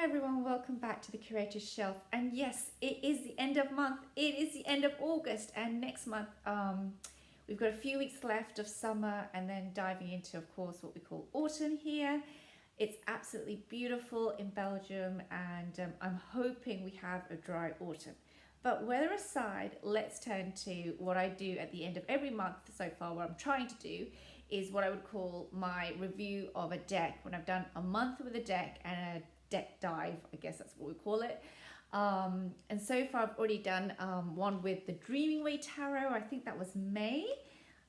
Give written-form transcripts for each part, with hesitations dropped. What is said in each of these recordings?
Hi everyone, welcome back to the Curator's Shelf. And yes, it is the end of month. It is the end of August, and next month we've got a few weeks left of summer, and then diving into, of course, what we call autumn here. It's absolutely beautiful in Belgium, and I'm hoping we have a dry autumn. But weather aside, let's turn to what I do at the end of every month so far. What I'm trying to do is what I would call my review of a deck. When I've done a month with a deck and a deck dive, I guess that's what we call it. And so far I've already done one with the Dreaming Way Tarot. I think that was May.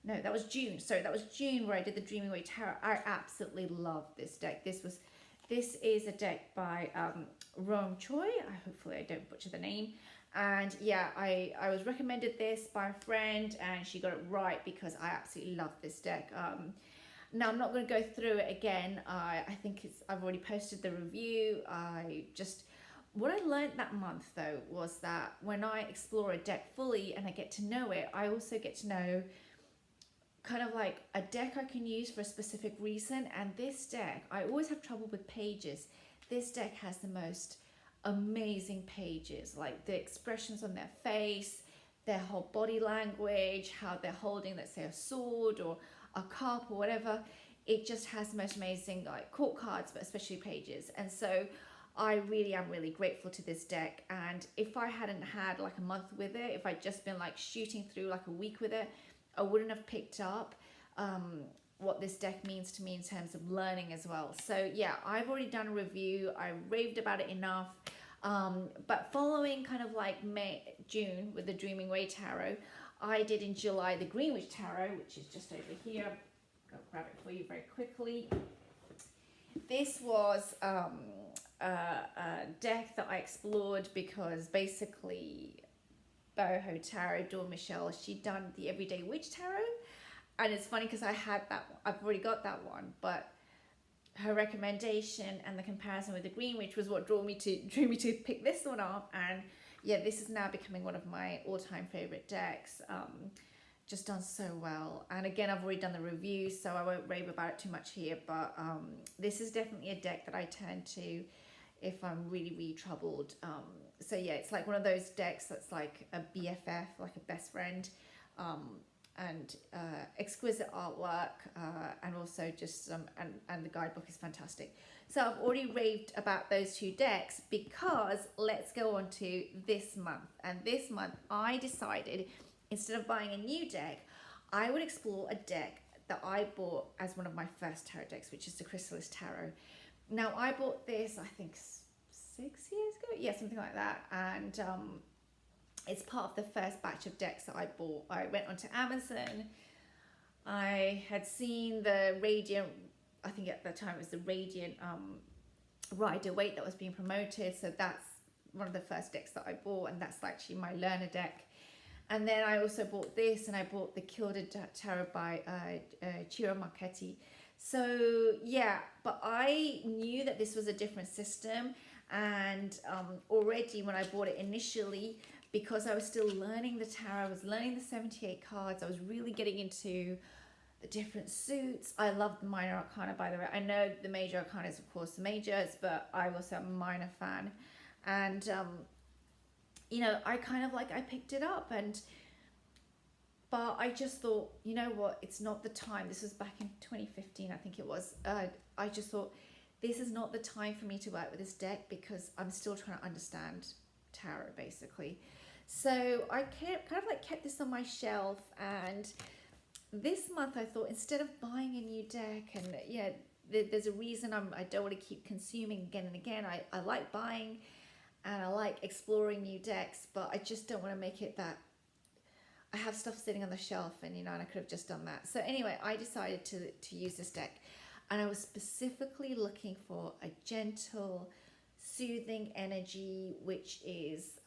No, that was June. Sorry, that was June where I did the Dreaming Way Tarot. I absolutely love this deck. This is a deck by Rome Choi. Hopefully I don't butcher the name. And yeah, I was recommended this by a friend, and she got it right because I absolutely love this deck. Now I'm not going to go through it again. I think I've already posted the review. What I learned that month though was that when I explore a deck fully and I get to know it, I also get to know kind of like a deck I can use for a specific reason. And this deck, I always have trouble with pages. This deck has the most amazing pages, like the expressions on their face, their whole body language, how they're holding, let's say, a sword or a cup or whatever. It just has the most amazing like court cards, but especially pages. And so I really am really grateful to this deck. And if I hadn't had like a month with it, if I'd just been like shooting through like a week with it, I wouldn't have picked up what this deck means to me in terms of learning as well. So yeah, I've already done a review. I raved about it enough. But following kind of like June with the Dreaming Way Tarot, I did in July the Greenwich Tarot, which is just over here. I'll grab it for you very quickly. This was a deck that I explored because basically Boho Tarot, Dawn Michelle, she'd done the Everyday Witch Tarot. And it's funny because I had that, I've already got that one, but her recommendation and the comparison with the Greenwich was what drew me to pick this one up. And yeah, this is now becoming one of my all-time favorite decks. Just done so well. And again, I've already done the review, so I won't rave about it too much here, but this is definitely a deck that I turn to if I'm really, really troubled. So yeah, it's like one of those decks that's like a BFF, like a best friend. And exquisite artwork, and also just and the guidebook is fantastic. So I've already raved about those two decks because let's go on to this month. And this month I decided, instead of buying a new deck, I would explore a deck that I bought as one of my first tarot decks, which is the Chrysalis Tarot. Now I bought this, I think 6 years ago, yeah, something like that, and it's part of the first batch of decks that I bought. I went onto Amazon. I had seen the Radiant, I think at the time it was the Radiant Rider-Waite that was being promoted. So that's one of the first decks that I bought, and that's actually my learner deck. And then I also bought this, and I bought the Gilded Tarot by Ciro Marchetti. So yeah, but I knew that this was a different system, and already when I bought it initially, because I was still learning the tarot, I was learning the 78 cards, I was really getting into the different suits. I love the minor arcana, by the way. I know the major arcana is, of course, the majors, but I was a minor fan. And, you know, I kind of like, I picked it up, but I just thought, you know what, it's not the time. This was back in 2015, I think it was. I just thought, this is not the time for me to work with this deck because I'm still trying to understand tarot, basically. So I kind of like kept this on my shelf, and this month I thought, instead of buying a new deck, and yeah, there's a reason I don't want to keep consuming again and again. I like buying and I like exploring new decks, but I just don't want to make it that I have stuff sitting on the shelf, and you know, and I could have just done that. So anyway, I decided to use this deck, and I was specifically looking for a gentle, soothing energy, which is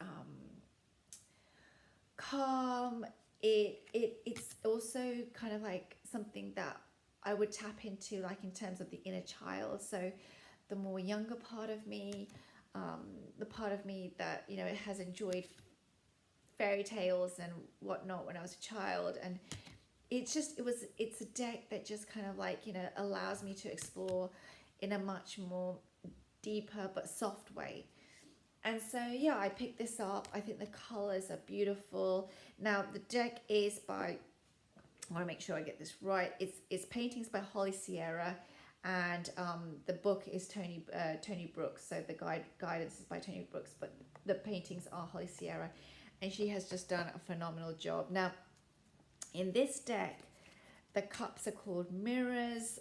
calm. It's also kind of like something that I would tap into, like in terms of the inner child. So the more younger part of me, the part of me that, you know, it has enjoyed fairy tales and whatnot when I was a child, and it's a deck that just kind of like, you know, allows me to explore in a much more deeper but soft way. And so yeah, I picked this up. I think the colors are beautiful. Now the deck is by, I want to make sure I get this right. It's paintings by Holly Sierra, and the book is Tony Brooks. So the guidance is by Tony Brooks, but the paintings are Holly Sierra, and she has just done a phenomenal job. Now, in this deck, the cups are called mirrors.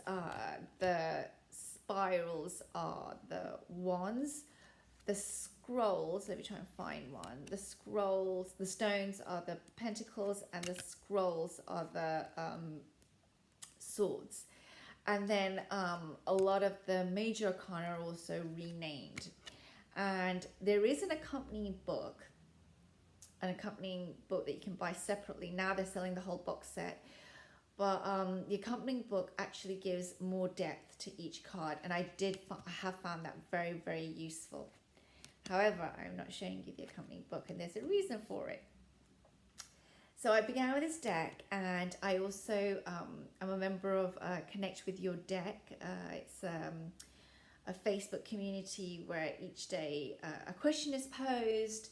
The spirals are the wands. The scrolls, let me try and find one. The scrolls, the stones are the pentacles, and the scrolls are the swords. And then a lot of the major arcana are also renamed. And there is an accompanying book that you can buy separately. Now they're selling the whole box set. But the accompanying book actually gives more depth to each card. And I have found that very, very useful. However, I'm not showing you the accompanying book, and there's a reason for it. So I began with this deck, and I also am a member of Connect With Your Deck. It's a Facebook community where each day a question is posed.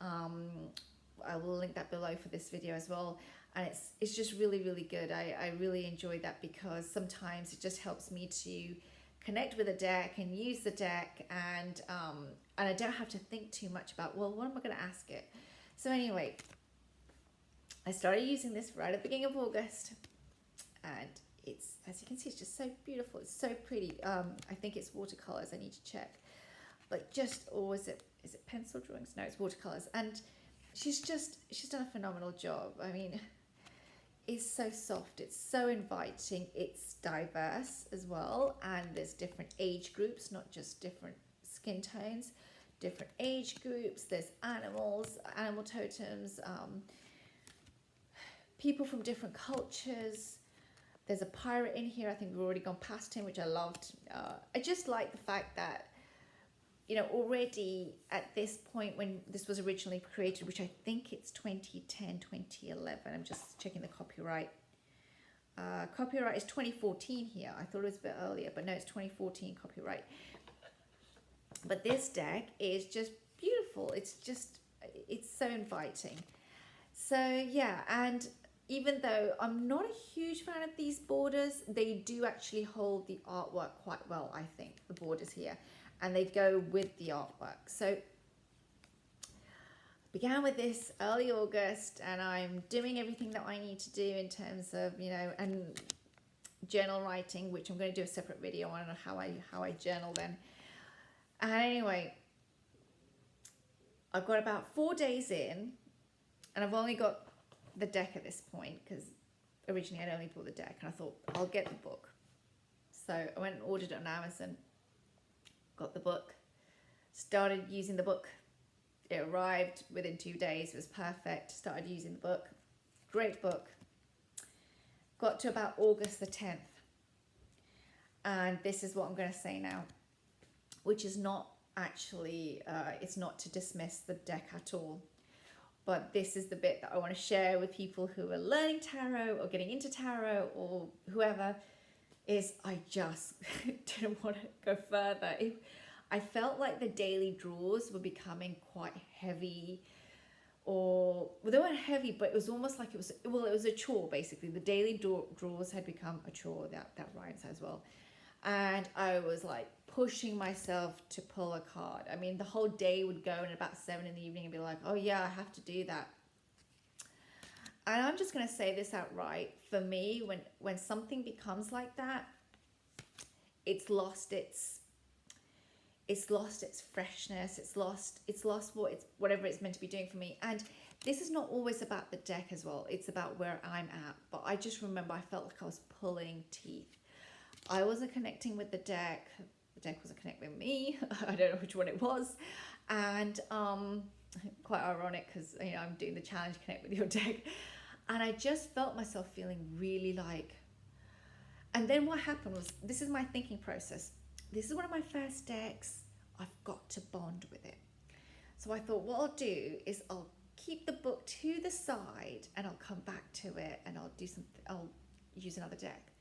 I will link that below for this video as well. And it's just really, really good. I really enjoy that because sometimes it just helps me to connect with a deck and use the deck, and I don't have to think too much about, well, what am I going to ask it? So anyway, I started using this right at the beginning of August, and it's, as you can see, it's just so beautiful. It's so pretty. I think it's watercolors. I need to check, but just, or is it pencil drawings? No, it's watercolors. And she's done a phenomenal job. I mean, it's so soft, it's so inviting, it's diverse as well, and there's different age groups, not just different skin tones, different age groups. There's animals, animal totems, people from different cultures. There's a pirate in here. I think we've already gone past him, which I loved. I just like the fact that, you know, already at this point when this was originally created, which I think it's 2010, 2011. I'm just checking the copyright. Copyright is 2014 here. I thought it was a bit earlier, but no, it's 2014 copyright. But this deck is just beautiful. It's so inviting. So yeah, and even though I'm not a huge fan of these borders, they do actually hold the artwork quite well, I think, the borders here. And they go with the artwork. So began with this early August, and I'm doing everything that I need to do in terms of, you know, and journal writing, which I'm going to do a separate video on how I journal then. And anyway, I've got about 4 days in, and I've only got the deck at this point because originally I'd only bought the deck, and I thought I'll get the book. So I went and ordered it on Amazon. Got the book, started using the book. It arrived within 2 days. It was perfect. Started using the book. Great book. Got to about August the 10th. And this is what I'm going to say now, which is not actually, it's not to dismiss the deck at all. But this is the bit that I want to share with people who are learning tarot or getting into tarot or whoever. Is I just didn't want to go further. I felt like the daily draws were becoming quite heavy, or well, they weren't heavy, but it was almost like it was a chore basically. The daily draws had become a chore. That rhymes as well, and I was like pushing myself to pull a card. I mean, the whole day would go, and about 7 in the evening, and be like, oh yeah, I have to do that. And I'm just going to say this outright. For me, when something becomes like that, it's lost its freshness. It's lost whatever it's meant to be doing for me. And this is not always about the deck as well. It's about where I'm at. But I just remember I felt like I was pulling teeth. I wasn't connecting with the deck. The deck wasn't connecting with me. I don't know which one it was. And quite ironic because, you know, I'm doing the challenge Connect With Your Deck. And I just felt myself feeling really like, and then what happened was, this is my thinking process. This is one of my first decks. I've got to bond with it. So I thought what I'll do is I'll keep the book to the side and I'll come back to it and I'll use another deck.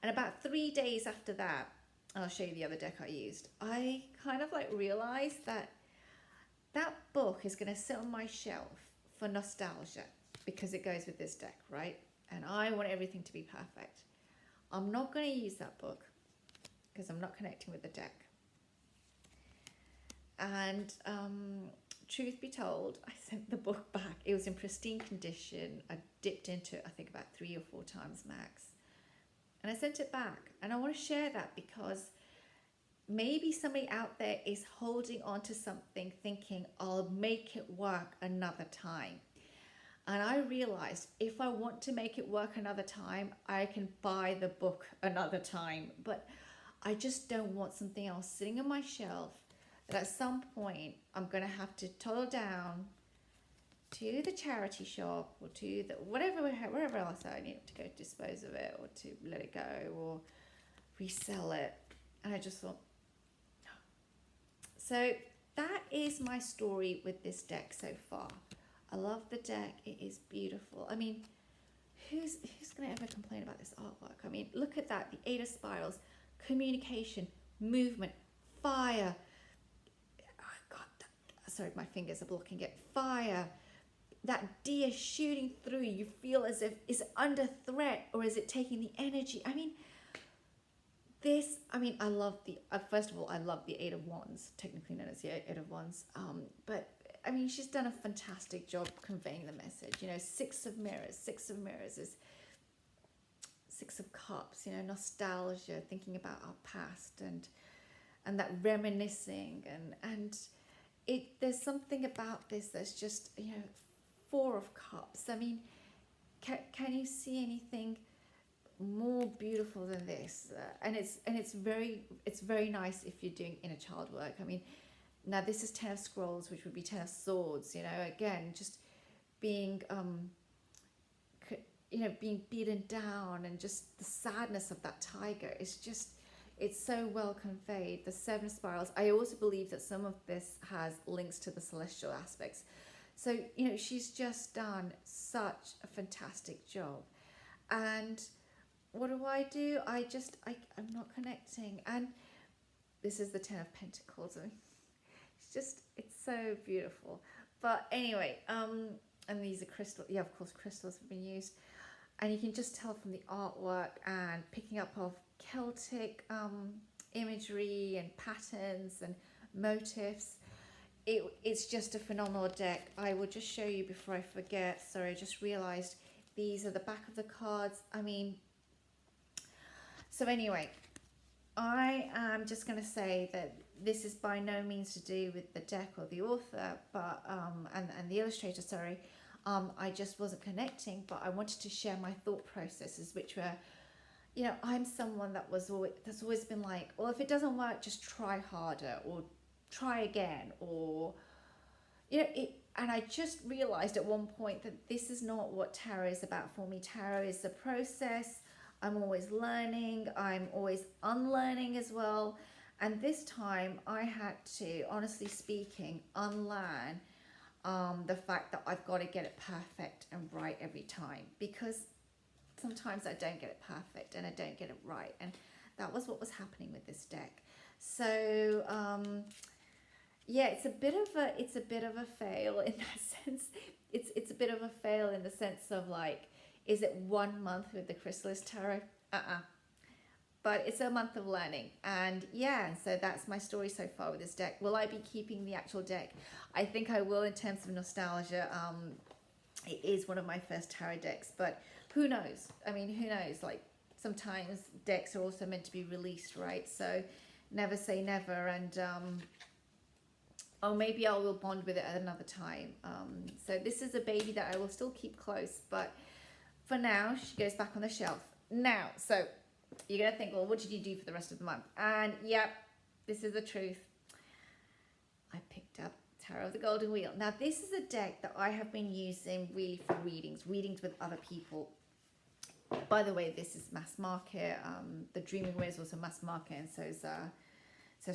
And about 3 days after that, and I'll show you the other deck I used, I kind of like realized that that book is going to sit on my shelf for nostalgia because it goes with this deck, right? And I want everything to be perfect. I'm not going to use that book because I'm not connecting with the deck. And truth be told, I sent the book back. It was in pristine condition. I dipped into it, I think, about 3 or 4 times max. And I sent it back. And I want to share that because maybe somebody out there is holding on to something thinking, I'll make it work another time. And I realized if I want to make it work another time, I can buy the book another time. But I just don't want something else sitting on my shelf that at some point I'm going to have to toddle down to the charity shop or to the wherever else I need to go to dispose of it or to let it go or resell it. And I just thought, no. So that is my story with this deck so far. I love the deck. It is beautiful. I mean, who's going to ever complain about this artwork? I mean, look at that. The 8 of Spirals, communication, movement, fire. Oh, God, sorry, my fingers are blocking it. Fire. That deer shooting through. You feel as if, is it under threat or is it taking the energy? I mean, I love first of all, I love the 8 of Wands, technically known as the 8 of Wands. But I mean, she's done a fantastic job conveying the message. You know, 6 of Mirrors. 6 of Mirrors is 6 of Cups. You know, nostalgia, thinking about our past and that reminiscing and there's something about this that's just, you know, 4 of Cups. I mean, can you see anything more beautiful than this? And it's very nice if you're doing inner child work. I mean, now this is 10 of Scrolls, which would be 10 of Swords. You know, again, just being being beaten down and just the sadness of that tiger is just, it's so well conveyed. The 7 of Spirals. I also believe that some of this has links to the celestial aspects. So, you know, she's just done such a fantastic job. And what do? I'm not connecting. And this is the 10 of Pentacles. I mean, it's so beautiful. But anyway, and these are crystals. Yeah, of course, crystals have been used. And you can just tell from the artwork and picking up of Celtic imagery and patterns and motifs. It's just a phenomenal deck. I will just show you before I forget. Sorry, I just realized these are the back of the cards. I mean, so anyway, I am just going to say that this is by no means to do with the deck or the author, but and the illustrator, sorry. I just wasn't connecting, but I wanted to share my thought processes, which were, you know, I'm someone that's always been like, well, if it doesn't work, just try harder or try again, or, you know, and I just realized at one point that this is not what tarot is about for me. Tarot is a process. I'm always learning. I'm always unlearning as well. And this time I had to, honestly speaking, unlearn the fact that I've got to get it perfect and right every time, because sometimes I don't get it perfect and I don't get it right. And that was what was happening with this deck. So, yeah, it's a bit of a fail in that sense. It's a bit of a fail in the sense of like, is it 1 month with the Chrysalis Tarot? But it's a month of learning. And yeah, so that's my story so far with this deck. Will I be keeping the actual deck? I think I will in terms of nostalgia. It is one of my first tarot decks, but who knows? I mean, who knows? Like, sometimes decks are also meant to be released, right? So never say never. And or maybe I will bond with it at another time. So this is a baby that I will still keep close, but for now, she goes back on the shelf. Now, so you're going to think, well, what did you do for the rest of the month? And yep, this is the truth. I picked up Tarot of the Golden Wheel. Now, this is a deck that I have been using really for readings with other people. By the way, this is mass market. The Dreaming Way is also mass market, and so is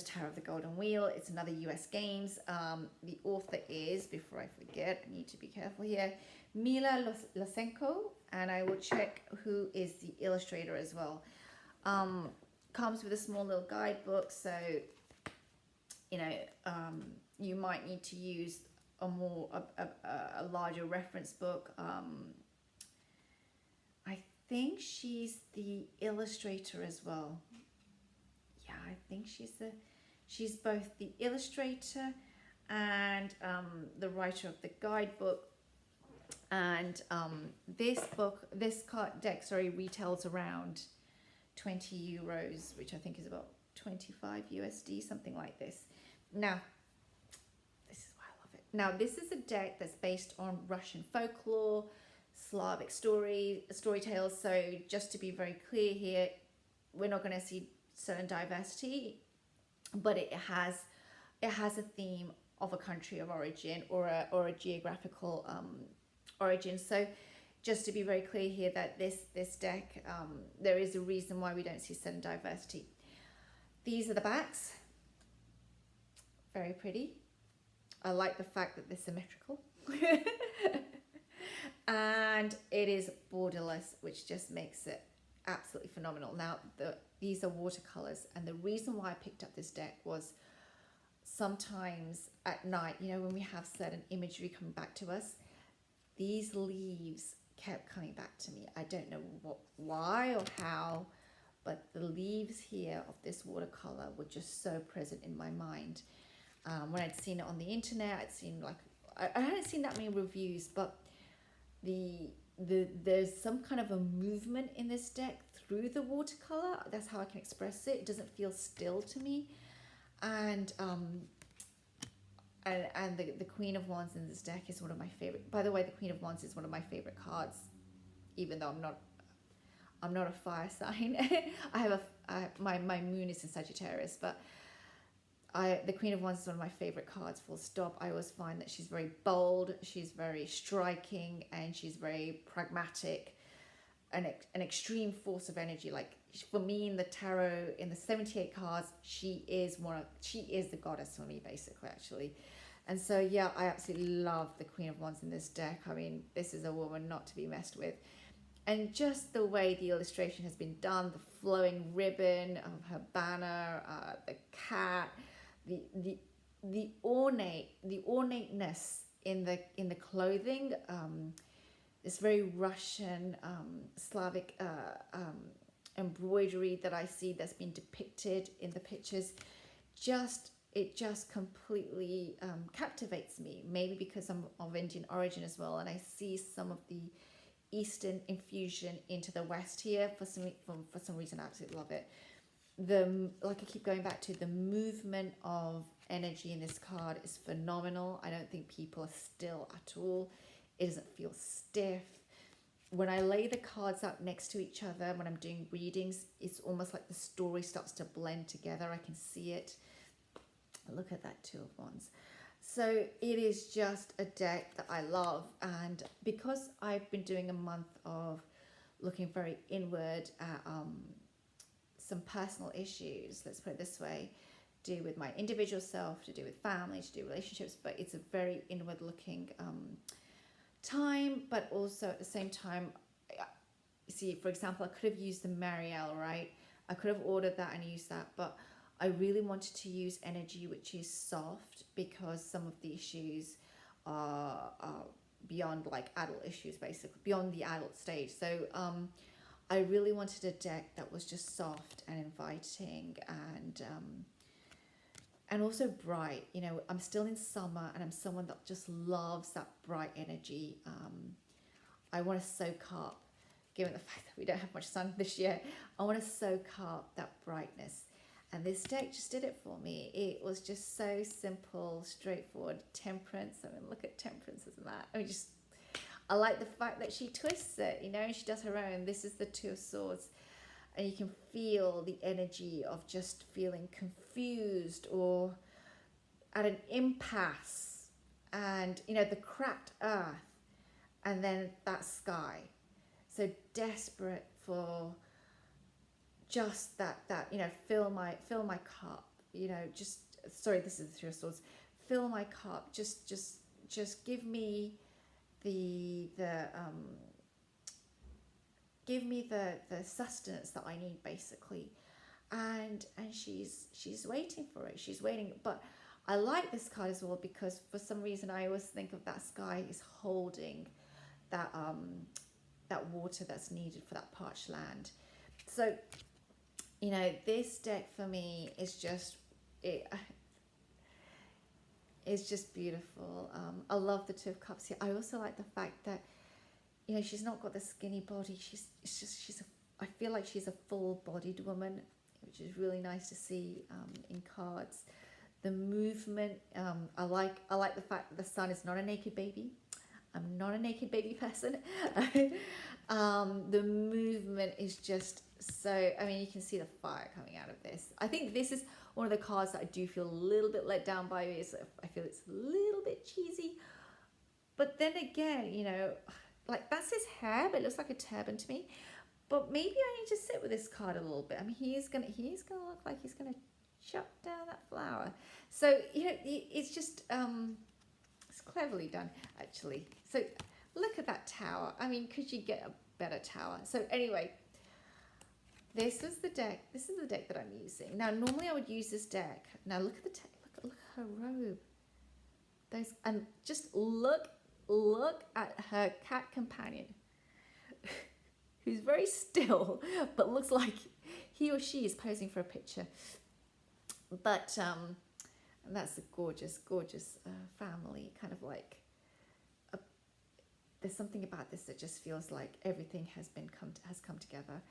Tarot of the Golden Wheel. It's another US Games. The author is, before I forget, I need to be careful here, Mila Losenko, and I will check who is the illustrator as well. comes with a small little guidebook, so you know, you might need to use a larger reference book. I think she's the illustrator as well. Yeah, I think she's both the illustrator and the writer of the guidebook. And this card deck, retails around 20 euros, which I think is about 25 USD, something like this. Now, this is why I love it. Now, this is a deck that's based on Russian folklore, Slavic storytales. So just to be very clear here, we're not going to see certain diversity, but it has a theme of a country of origin or a geographical origin. So just to be very clear here, that this deck, there is a reason why we don't see certain diversity. These are the backs. Very pretty. I like the fact that they're symmetrical. And it is borderless, which just makes it absolutely phenomenal. Now, these are watercolors, and the reason why I picked up this deck was sometimes at night, you know, when we have certain imagery coming back to us, these leaves kept coming back to me. I don't know why or how, but the leaves here of this watercolor were just so present in my mind. When I'd seen it on the internet, I'd seen I hadn't seen that many reviews, but there's some kind of a movement in this deck through the watercolor. That's how I can express it. It doesn't feel still to me. And the Queen of Wands in this deck is one of my favorite. By the way, the Queen of Wands is one of my favorite cards, even though I'm not a fire sign. I have my moon is in Sagittarius, but the Queen of Wands is one of my favorite cards, full stop. I always find that she's very bold, she's very striking, and she's very pragmatic, an extreme force of energy. Like, for me in the tarot, in the 78 cards, she is the goddess for me, basically, actually. And so, yeah, I absolutely love the Queen of Wands in this deck. I mean, this is a woman not to be messed with. And just the way the illustration has been done, the flowing ribbon of her banner, the cat, the ornateness in the clothing, this very Russian Slavic embroidery that I see that's been depicted in the pictures, it just completely captivates me. Maybe because I'm of Indian origin as well, and I see some of the Eastern infusion into the West here. For some reason, I absolutely love it. Like I keep going back to, the movement of energy in this card is phenomenal. I don't think people are still at all. It doesn't feel stiff. When I lay the cards out next to each other, when I'm doing readings, it's almost like the story starts to blend together. I can see it. Look at that Two of Wands. So it is just a deck that I love. And because I've been doing a month of looking very inward at some personal issues, let's put it this way, to do with my individual self, to do with family, to do with relationships, but it's a very inward looking time. But also at the same time, see, for example, I could have used the Marielle, right? I could have ordered that and used that, but I really wanted to use energy which is soft, because some of the issues are beyond like adult issues, basically beyond the adult stage. So I really wanted a deck that was just soft and inviting and also bright. You know, I'm still in summer, and I'm someone that just loves that bright energy. I want to soak up, given the fact that we don't have much sun this year, I want to soak up that brightness. And this deck just did it for me. It was just so simple, straightforward. Temperance. I mean, look at Temperance, isn't that? I mean, I like the fact that she twists it, you know, and she does her own. This is the Two of Swords. And you can feel the energy of just feeling confused or at an impasse. And, you know, the cracked earth and then that sky. So desperate for just that, you know, fill my cup, you know, just, sorry, this is the Three of Swords. Fill my cup. Just give me give me the sustenance that I need, basically. and she's waiting for it. She's waiting. But I like this card as well because for some reason I always think of that sky is holding that that water that's needed for that parched land. So, you know, this deck for me is just it's just beautiful. I love the Two of Cups here. I also like the fact that, you know, she's not got the skinny body. I feel like she's a full-bodied woman, which is really nice to see in cards. The movement, I like the fact that the sun is not a naked baby. I'm not a naked baby person. The movement is just so, I mean, you can see the fire coming out of this. I think this is one of the cards that I do feel a little bit let down by. Is I feel it's a little bit cheesy. But then again, you know, like that's his hair, but it looks like a turban to me. But maybe I need to sit with this card a little bit. I mean, he's gonna look like he's gonna chop down that flower. So, you know, it's just it's cleverly done, actually. So look at that tower. I mean, could you get a better tower? So anyway, this is the deck. This is the deck that I'm using. Now, normally I would use this deck. Now look at the look at her robe. Those, and just look at her cat companion, who's very still, but looks like he or she is posing for a picture. But and that's a gorgeous, gorgeous family. Kind of like there's something about this that just feels like everything has come together.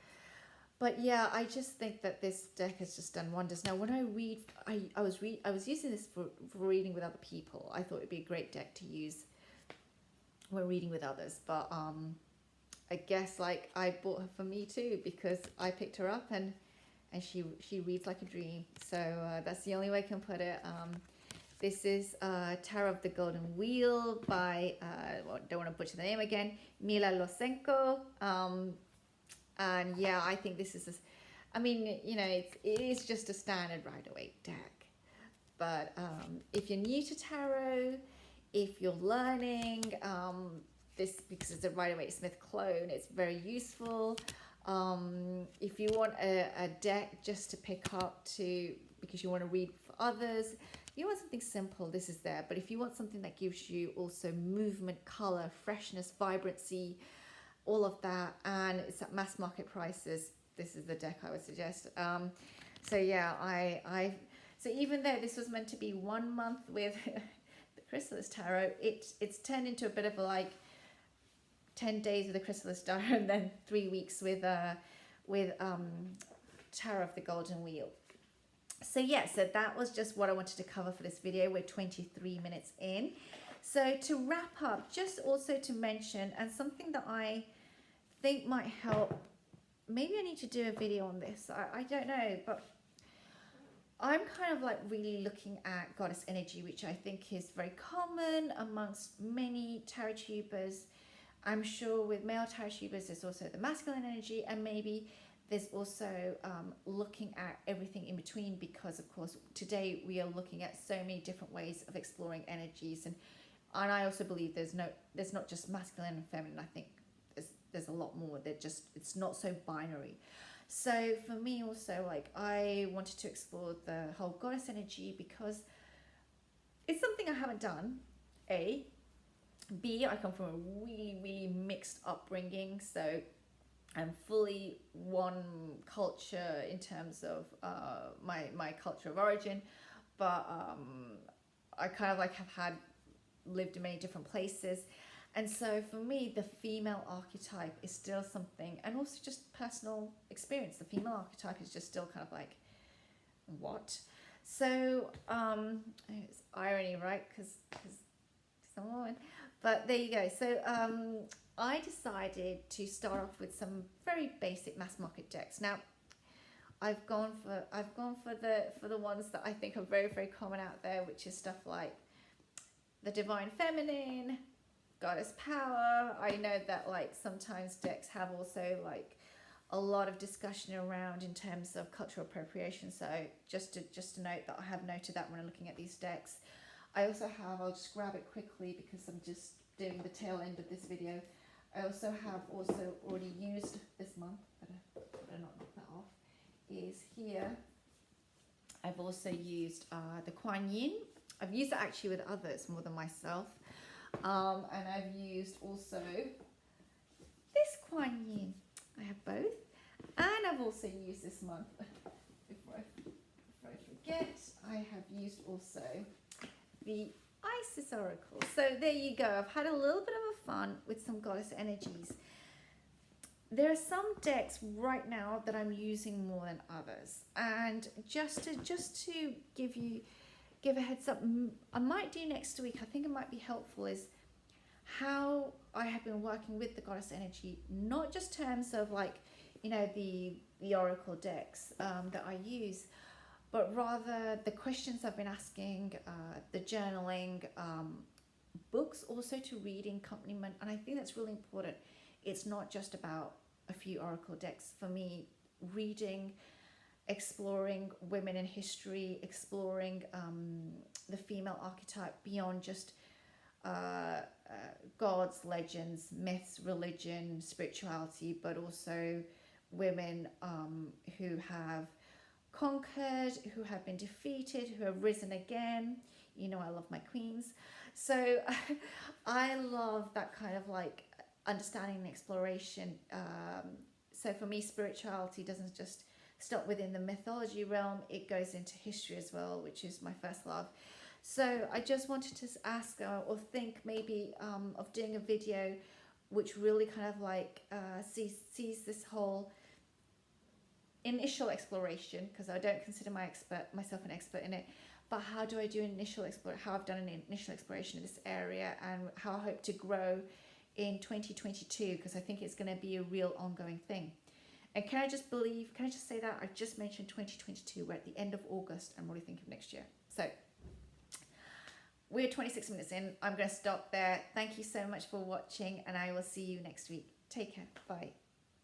But yeah, I just think that this deck has just done wonders. Now, when I read, I was using this for reading with other people. I thought it'd be a great deck to use when reading with others. But I guess like I bought her for me too because I picked her up and she reads like a dream. So that's the only way I can put it. This is Tarot of the Golden Wheel by, well, don't want to butcher the name again, Mila Losenko. And yeah, I think this is, I mean, you know, it is just a standard Rider-Waite deck. But if you're new to tarot, if you're learning, this, because it's a Rider-Waite Smith clone, it's very useful. If you want a deck just to pick up to, because you want to read for others, you want something simple, this is there. But if you want something that gives you also movement, color, freshness, vibrancy, all of that, and it's at mass market prices, this is the deck I would suggest. So yeah, so even though this was meant to be 1 month with the Chrysalis Tarot, it's turned into a bit of a like 10 days with the Chrysalis Tarot and then 3 weeks with Tarot of the Golden Wheel. So yeah, so that was just what I wanted to cover for this video. We're 23 minutes in. So to wrap up, just also to mention, and something that I think might help, maybe I need to do a video on this, I don't know, but I'm kind of like really looking at goddess energy, which I think is very common amongst many tarot tubers. I'm sure with male tarot tubers, there's also the masculine energy, and maybe there's also looking at everything in between, because of course today we are looking at so many different ways of exploring energies, and I also believe there's not just masculine and feminine. I think there's a lot more. It's not so binary. So for me also, like, I wanted to explore the whole goddess energy because it's something I haven't done. A, B, I come from a really, really mixed upbringing, so I'm fully one culture in terms of my culture of origin, but I kind of like have lived in many different places, and so for me the female archetype is still something, and also just personal experience, the female archetype is just still kind of like, what? So it's irony, right? Because I'm a woman. But there you go. So I decided to start off with some very basic mass market decks. Now, I've gone for the ones that I think are very, very common out there, which is stuff like the Divine Feminine, Goddess Power. I know that like sometimes decks have also like a lot of discussion around in terms of cultural appropriation. So just to note that I have noted that when I'm looking at these decks. I also have, I'll just grab it quickly because I'm just doing the tail end of this video. I also have already used this month, better not knock that off, is here. I've also used the Kuan Yin. I've used it actually with others more than myself. And I've used also this Kuan Yin. I have both. And I've also used this month, before I forget, I have used also the Isis Oracle. So there you go. I've had a little bit of a fun with some goddess energies. There are some decks right now that I'm using more than others, and just to give a heads up, I might do next week. I think it might be helpful is how I have been working with the goddess energy, not just terms of like, you know, the oracle decks that I use, but rather the questions I've been asking, the journaling, books also to read in accompaniment. And I think that's really important. It's not just about a few oracle decks. For me, reading, exploring women in history, exploring the female archetype beyond just gods, legends, myths, religion, spirituality, but also women who have conquered, who have been defeated, who have risen again. You know, I love my queens. So I love that kind of like understanding and exploration. So for me, spirituality doesn't just stop within the mythology realm, it goes into history as well, which is my first love. So I just wanted to ask or think maybe of doing a video which really kind of like sees this whole initial exploration, because I don't consider myself an expert in it, but how do I do an initial how I've done an initial exploration of this area, and how I hope to grow in 2022, because I think it's going to be a real ongoing thing. And can I just say that I just mentioned 2022, we're at the end of August, I'm really thinking of next year. So we're 26 minutes in, I'm going to stop there. Thank you so much for watching, and I will see you next week. Take care, bye.